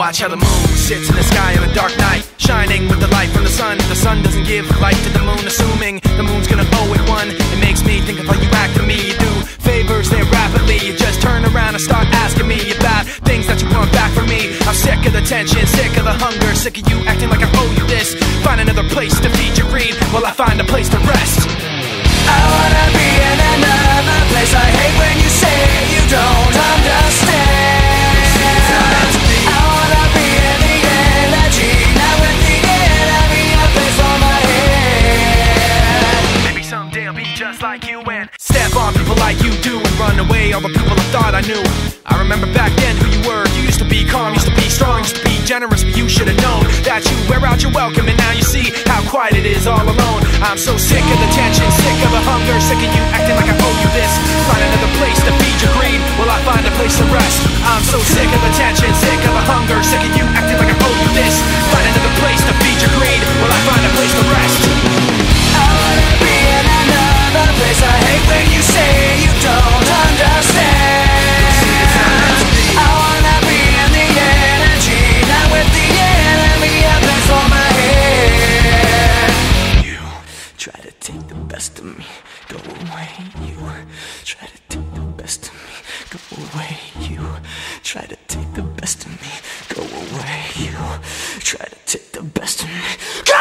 watch how the moon sits in the sky on a dark night, shining with the light from the sun. The sun doesn't give light to the moon, assuming the moon's gonna owe it one. It makes me think of how you act to me. You do favors there rapidly, you just turn around and start asking me about things that you want back from me. I'm sick of the tension, sick of the hunger, sick of you acting like I owe you this. Find another place to feed your greed while I find a place to rest. I wanna be in another place. I hate when you say you don't understand. I wanna be in the energy, not with the enemy, a place for my head. Maybe someday I'll be just like you and step on people like you do and run away all the people I thought I knew. I remember back then who you were. You used to be calm, used to be strong, used to be generous, but you should have known that you wear out your welcome, and now you see how quiet it is all alone. I'm so sick of the tension, sick of the hunger, sick of you acting like I owe you this. Find another place to feed your greed while I find a place to rest. I'm so sick of the tension, sick of the hunger, sick of you acting like I owe you this. Find another place to feed your greed while I find a place to rest. I wanna be in another place. I hate when you say you don't understand. I wanna be in the energy, not with the enemy, a place for my head. You try to take the best of me, go away. You try to take the best of me, go away. You try to take the best of me, go away. You try to take the best of me, go